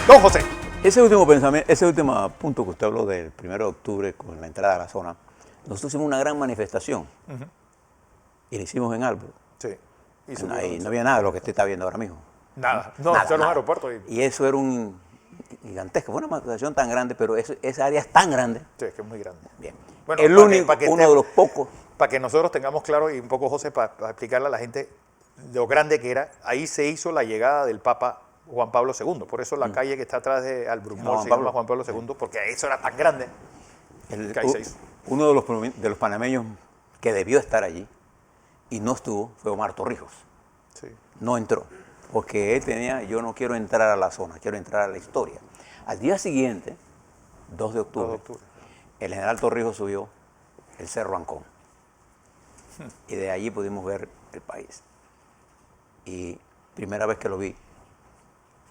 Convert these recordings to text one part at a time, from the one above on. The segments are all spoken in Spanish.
Don José. Ese último pensamiento, ese último punto que usted habló del 1 de octubre con la entrada a la zona, nosotros hicimos una gran manifestación y la hicimos en Albro. Sí. Y no había nada de lo que usted está viendo ahora mismo. Nada. No, Nada, esto era un nada. aeropuerto. Y eso era un gigantesco, fue una manifestación tan grande, pero esa área es tan grande. Sí, es que es muy grande. Bien. Bueno, El único, uno de los pocos. Para que nosotros tengamos claro y un poco, José, para explicarle a la gente lo grande que era, ahí se hizo la llegada del Papa Juan Pablo II. Por eso la calle que está atrás de Albrumol se llama Juan Pablo II, porque eso era tan grande que ahí se hizo. Uno de los panameños que debió estar allí y no estuvo fue Omar Torrijos. Sí. No entró, porque él tenía, yo no quiero entrar a la zona, quiero entrar a la historia. Al día siguiente, 2 de octubre, el general Torrijos subió el Cerro Ancón. Y de allí pudimos ver el país. Y primera vez que lo vi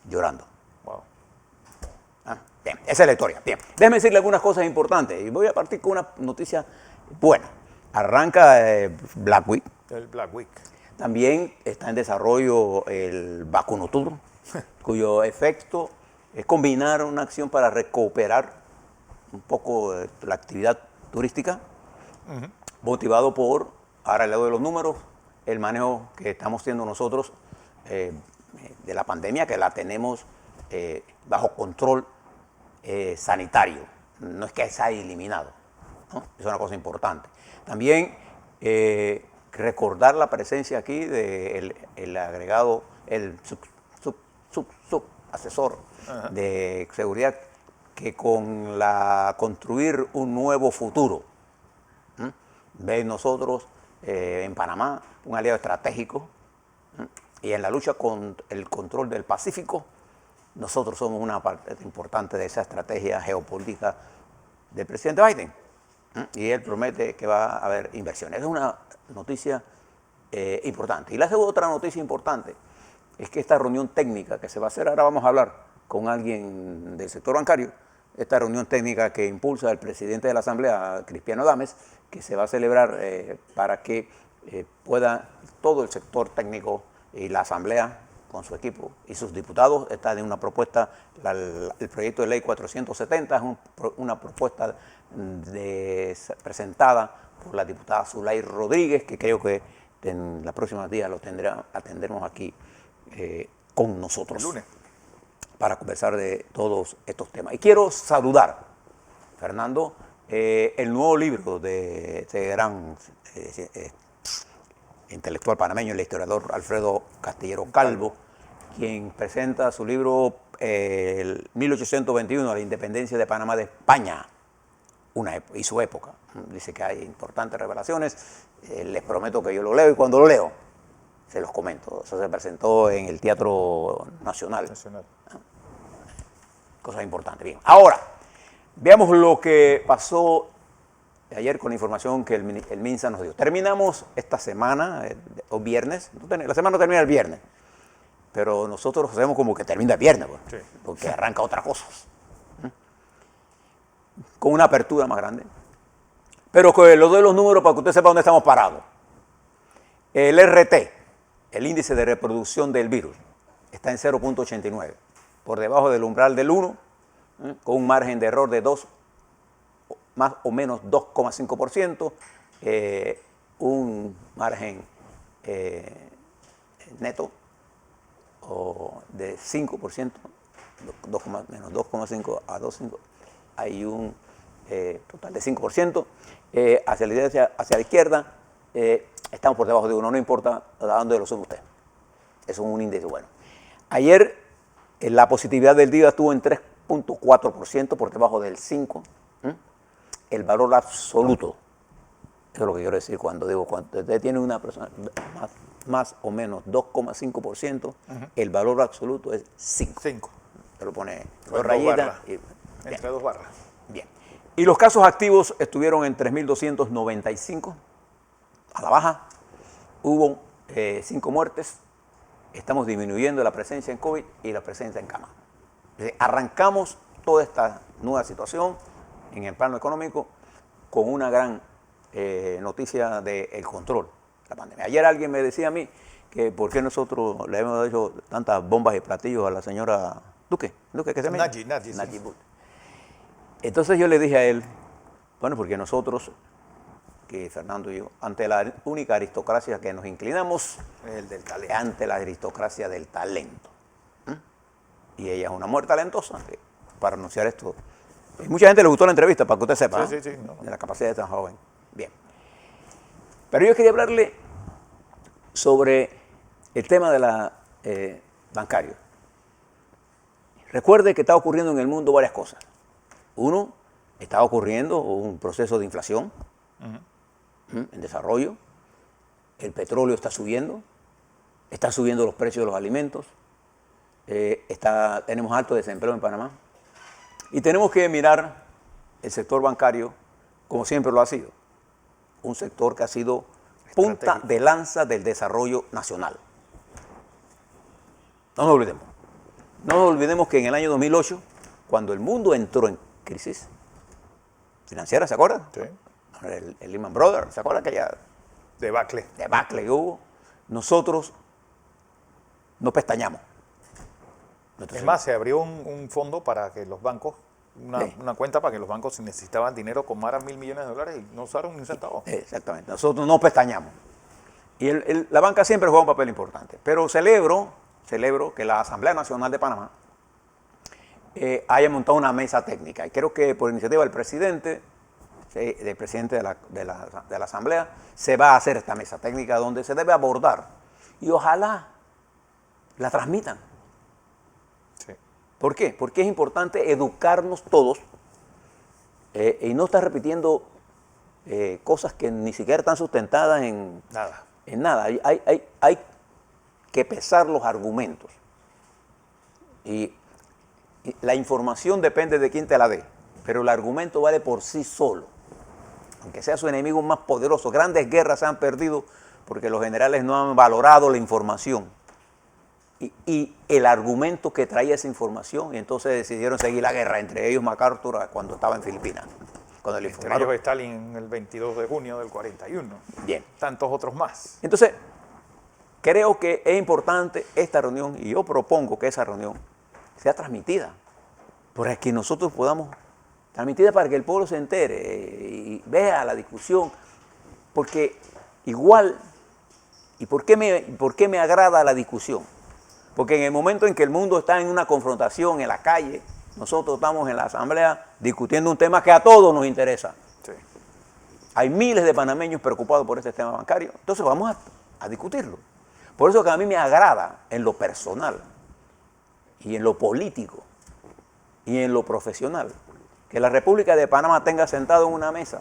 llorando. Wow. Bien, esa es la historia. Bien, déjeme decirle algunas cosas importantes. Y voy a partir con una noticia buena. Arranca Black Week. El Black Week. También está en desarrollo el Vacuno Tour, cuyo efecto es combinar una acción para recuperar un poco la actividad turística, motivado por, ahora le doy los números, el manejo que estamos haciendo nosotros de la pandemia, que la tenemos bajo control sanitario. No es que se haya eliminado, ¿no? Es una cosa importante. También recordar la presencia aquí del agregado, el sub asesor de seguridad, que con construir un nuevo futuro, ve nosotros en Panamá un aliado estratégico, y en la lucha con el control del Pacífico, nosotros somos una parte importante de esa estrategia geopolítica del presidente Biden. Y él promete que va a haber inversiones. Es una noticia importante. Y la otra noticia importante es que esta reunión técnica que se va a hacer, ahora vamos a hablar con alguien del sector bancario, esta reunión técnica que impulsa el presidente de la Asamblea, Cristiano Adames, que se va a celebrar para que pueda todo el sector técnico y la Asamblea con su equipo y sus diputados, está en una propuesta, el proyecto de ley 470 es una propuesta presentada por la diputada Zulay Rodríguez, que creo que en los próximos días atendremos aquí con nosotros. El lunes. Para conversar de todos estos temas. Y quiero saludar, Fernando, el nuevo libro de este gran intelectual panameño, el historiador Alfredo Castillero Calvo, quien presenta su libro 1821, la independencia de Panamá de España, y su época. Dice que hay importantes revelaciones. Les prometo que yo lo leo y cuando lo leo, se los comento. Eso se presentó en el Teatro Nacional. Cosas importantes. Bien, ahora, veamos lo que pasó ayer con la información que el MINSA nos dio. Terminamos esta semana, o viernes, la semana no termina el viernes, pero nosotros hacemos como que termina el viernes, porque arranca otra cosa. Con una apertura más grande. Pero que lo doy los números para que usted sepa dónde estamos parados. El RT, el índice de reproducción del virus, está en 0.89, por debajo del umbral del 1, con un margen de error de 2, más o menos 2,5%, un margen neto de 5%, menos 2,5 a 2,5, hay un total de 5%. Hacia la derecha, hacia la izquierda, estamos por debajo de 1, no importa a dónde lo sube usted. Es un índice bueno. Ayer la positividad del día estuvo en 3.4%, por debajo del 5%. El valor absoluto, eso es lo que quiero decir cuando digo, cuando usted tiene una persona más o menos 2,5%, el valor absoluto es 5. Se lo pone dos rayitas. Entre dos barras. Bien. Y los casos activos estuvieron en 3.295 a la baja. Hubo 5 muertes. Estamos disminuyendo la presencia en COVID y la presencia en cama. Arrancamos toda esta nueva situación en el plano económico con una gran noticia del control de la pandemia. Ayer alguien me decía a mí que por qué nosotros le hemos hecho tantas bombas y platillos a la señora Duque, ¿qué se llama? Nagy, sí. Nagy Buttigieg. Entonces yo le dije a él, bueno, porque nosotros, que Fernando y yo, ante la única aristocracia que nos inclinamos, El del talento. ante la aristocracia del talento. Y ella es una mujer talentosa, para anunciar esto. Y mucha gente le gustó la entrevista, para que usted sepa, Sí, no. de la capacidad de tan joven. Bien. Pero yo quería hablarle sobre el tema de la bancario. Recuerde que está ocurriendo en el mundo varias cosas. Uno, está ocurriendo un proceso de inflación en desarrollo. El petróleo está subiendo los precios de los alimentos. Tenemos alto desempleo en Panamá. Y tenemos que mirar el sector bancario como siempre lo ha sido. Un sector que ha sido punta de lanza del desarrollo nacional. No nos olvidemos. No nos olvidemos que en el año 2008, cuando el mundo entró en crisis financiera, ¿se acuerdan? Sí. El Lehman Brothers, ¿se acuerdan aquella Debacle que hubo? Nosotros no pestañamos. Es más, se abrió un fondo para que los bancos, una cuenta para que los bancos, si necesitaban dinero, tomaran $1.000 millones y no usaron ni un centavo. Exactamente. Nosotros no pestañamos. Y la banca siempre juega un papel importante. Pero celebro que la Asamblea Nacional de Panamá haya montado una mesa técnica. Y creo que por iniciativa del presidente de la Asamblea, se va a hacer esta mesa técnica donde se debe abordar. Y ojalá la transmitan. Sí. ¿Por qué? Porque es importante educarnos todos y no estar repitiendo cosas que ni siquiera están sustentadas en nada. Hay que pesar los argumentos. Y la información depende de quién te la dé, pero el argumento vale por sí solo. Aunque sea su enemigo más poderoso, grandes guerras se han perdido porque los generales no han valorado la información. Y el argumento que traía esa información, y entonces decidieron seguir la guerra, entre ellos MacArthur cuando estaba en Filipinas. Cuando le entre ellos Stalin el 22 de junio del 41. Bien. Tantos otros más. Entonces, creo que es importante esta reunión, y yo propongo que esa reunión sea transmitida, para que nosotros podamos, transmitida para que el pueblo se entere y vea la discusión, porque igual, ¿y por qué me agrada la discusión? Porque en el momento en que el mundo está en una confrontación en la calle, nosotros estamos en la asamblea discutiendo un tema que a todos nos interesa. Sí. Hay miles de panameños preocupados por este tema bancario, entonces vamos a discutirlo. Por eso que a mí me agrada en lo personal y en lo político y en lo profesional que la República de Panamá tenga sentado en una mesa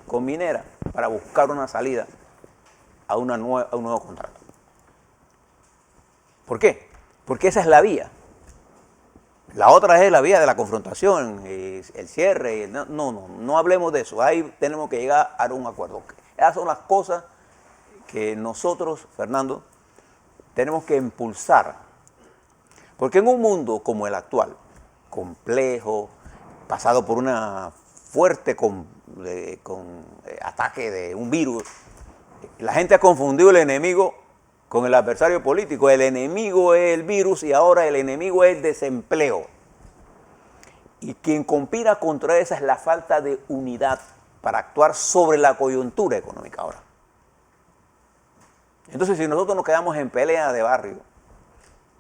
con Minera para buscar una salida a un nuevo contrato. ¿Por qué? Porque esa es la vía. La otra es la vía de la confrontación, el cierre. No hablemos de eso. Ahí tenemos que llegar a un acuerdo. Esas son las cosas que nosotros, Fernando, tenemos que impulsar. Porque en un mundo como el actual, complejo, pasado por una fuerte ataque de un virus, la gente ha confundido el enemigo con el adversario político. El enemigo es el virus y ahora el enemigo es el desempleo. Y quien conspira contra esa es la falta de unidad para actuar sobre la coyuntura económica ahora. Entonces, si nosotros nos quedamos en peleas de barrio,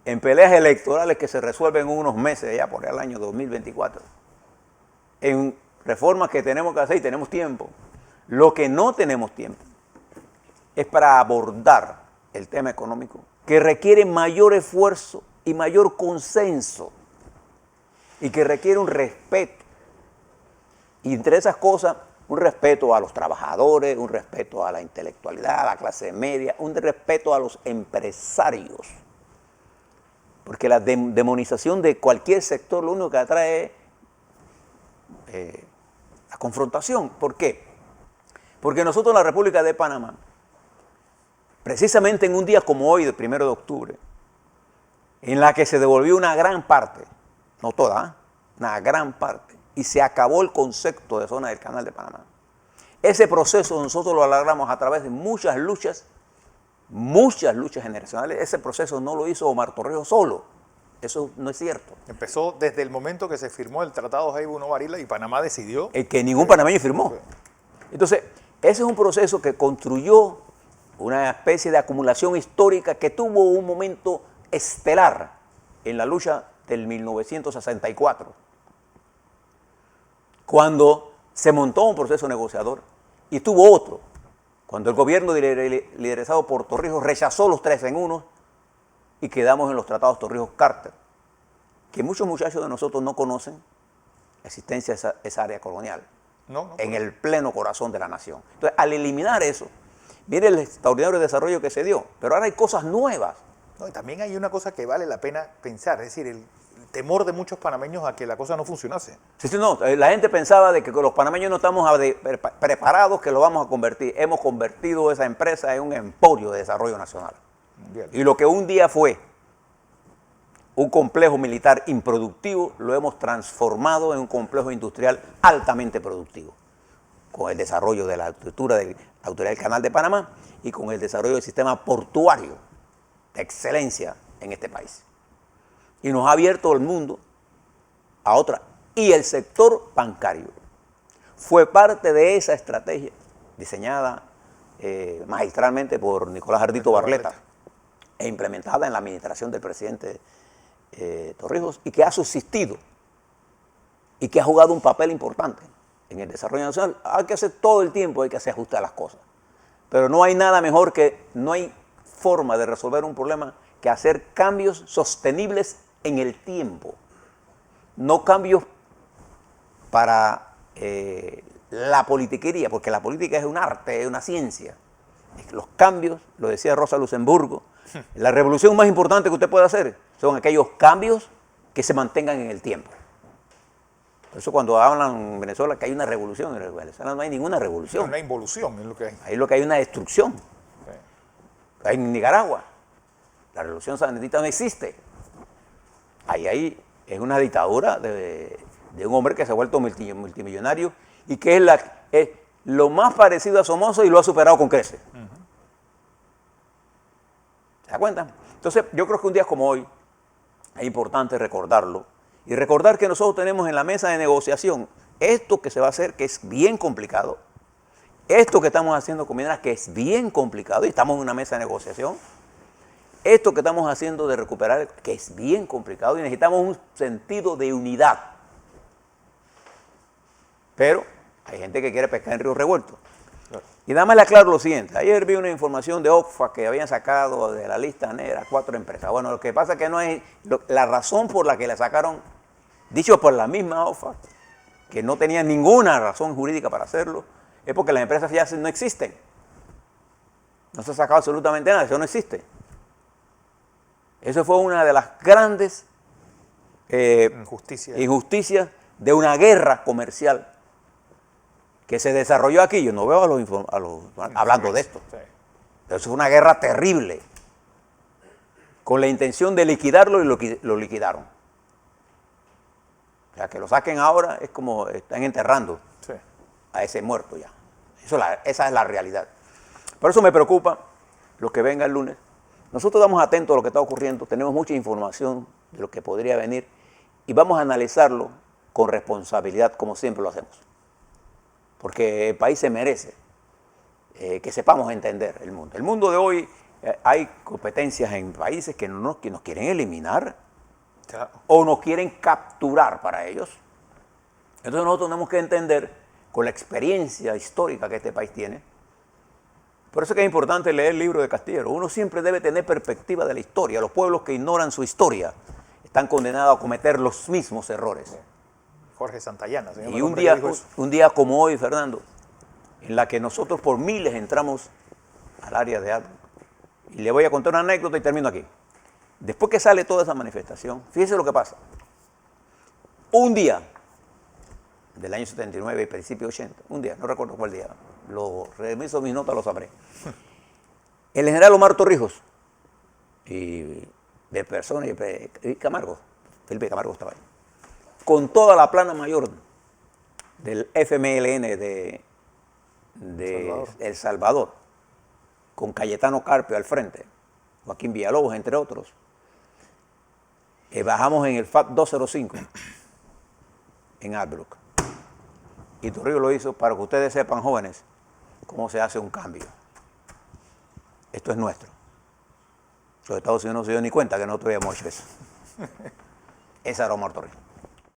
en peleas electorales que se resuelven en unos meses ya por el año 2024, en reformas que tenemos que hacer y tenemos tiempo, lo que no tenemos tiempo es para abordar el tema económico, que requiere mayor esfuerzo y mayor consenso, y que requiere un respeto. Y entre esas cosas, un respeto a los trabajadores, un respeto a la intelectualidad, a la clase media, un respeto a los empresarios. Porque la demonización de cualquier sector lo único que atrae es la confrontación. ¿Por qué? Porque nosotros en la República de Panamá, precisamente en un día como hoy, el 1 de octubre, en la que se devolvió una gran parte, no toda, una gran parte, y se acabó el concepto de zona del Canal de Panamá. Ese proceso nosotros lo alargamos a través de muchas luchas generacionales. Ese proceso no lo hizo Omar Torrijos solo. Eso no es cierto. Empezó desde el momento que se firmó el Tratado Jaibu-No-Varila y Panamá decidió... El que ningún panameño firmó. Entonces, ese es un proceso que construyó una especie de acumulación histórica que tuvo un momento estelar en la lucha del 1964, cuando se montó un proceso negociador, y tuvo otro, cuando el gobierno liderizado por Torrijos rechazó los 3 en 1 y quedamos en los tratados Torrijos-Carter, que muchos muchachos de nosotros no conocen la existencia de esa área colonial, en el pleno corazón de la nación. Entonces, al eliminar eso, viene el extraordinario desarrollo que se dio, pero ahora hay cosas nuevas. No, y también hay una cosa que vale la pena pensar, es decir, el temor de muchos panameños a que la cosa no funcionase. Sí, no, la gente pensaba de que los panameños no estamos preparados, que lo vamos a convertir. Hemos convertido esa empresa en un emporio de desarrollo nacional. Bien. Y lo que un día fue un complejo militar improductivo, lo hemos transformado en un complejo industrial altamente productivo, con el desarrollo de la estructura de la Autoridad del Canal de Panamá y con el desarrollo del sistema portuario de excelencia en este país. Y nos ha abierto el mundo a otra. Y el sector bancario fue parte de esa estrategia diseñada magistralmente por Nicolás Ardito Barletta e implementada en la administración del presidente Torrijos, y que ha subsistido y que ha jugado un papel importante en el desarrollo nacional. Hay que hacer todo el tiempo, hay que hacer ajustes a las cosas. Pero no hay nada mejor no hay forma de resolver un problema que hacer cambios sostenibles en el tiempo. No cambios para la politiquería, porque la política es un arte, es una ciencia. Los cambios, lo decía Rosa Luxemburgo, la revolución más importante que usted puede hacer son aquellos cambios que se mantengan en el tiempo. Por eso cuando hablan en Venezuela que hay una revolución, en Venezuela no hay ninguna revolución. No, una involución es lo que hay. Ahí lo que hay es una destrucción. Sí. En Nicaragua, la revolución sandinista no existe. Ahí es una dictadura de un hombre que se ha vuelto multimillonario y que es lo más parecido a Somoza y lo ha superado con creces. ¿Se da cuenta? Entonces, yo creo que un día como hoy es importante recordarlo y recordar que nosotros tenemos en la mesa de negociación esto que se va a hacer, que es bien complicado, esto que estamos haciendo con Mineras, que es bien complicado, y estamos en una mesa de negociación, esto que estamos haciendo de recuperar, que es bien complicado, y necesitamos un sentido de unidad. Pero hay gente que quiere pescar en río revuelto. Y nada más le aclaro lo siguiente. Ayer vi una información de OCFA que habían sacado de la lista negra 4 empresas. Bueno, lo que pasa es que no es la razón por la que la sacaron, dicho por la misma OCFA, que no tenía ninguna razón jurídica para hacerlo, es porque las empresas ya no existen. No se ha sacado absolutamente nada, eso no existe. Eso fue una de las grandes injusticias de una guerra comercial que se desarrolló aquí. Yo no veo a los hablando de esto. Pero eso fue una guerra terrible, con la intención de liquidarlo, y lo liquidaron. O sea, que lo saquen ahora es como están enterrando a ese muerto ya. Esa es la realidad. Por eso me preocupa lo que venga el lunes. Nosotros estamos atentos a lo que está ocurriendo, tenemos mucha información de lo que podría venir y vamos a analizarlo con responsabilidad, como siempre lo hacemos. Porque el país se merece que sepamos entender el mundo. El mundo de hoy, hay competencias en países que nos quieren eliminar o nos quieren capturar para ellos. Entonces nosotros tenemos que entender, con la experiencia histórica que este país tiene. Por eso es que es importante leer el libro de Castillero. Uno siempre debe tener perspectiva de la historia. Los pueblos que ignoran su historia están condenados a cometer los mismos errores. Jorge Santayana. Y un día como hoy, Fernando, en la que nosotros por miles entramos al área de algo. Y le voy a contar una anécdota y termino aquí. Después que sale toda esa manifestación, fíjese lo que pasa. Un día del año 79 y principio 80, un día, no recuerdo cuál día, lo reviso mis notas, lo sabré. El general Omar Torrijos y de personas y Camargo, Felipe Camargo estaba ahí, con toda la plana mayor del FMLN de El Salvador, con Cayetano Carpio al frente, Joaquín Villalobos, entre otros, Bajamos en el FAT 205 en Albrook. Y Torrijos lo hizo para que ustedes sepan, jóvenes, cómo se hace un cambio. Esto es nuestro. Los Estados Unidos no se dio ni cuenta que nosotros habíamos hecho eso. Esa era Omar Torrijos.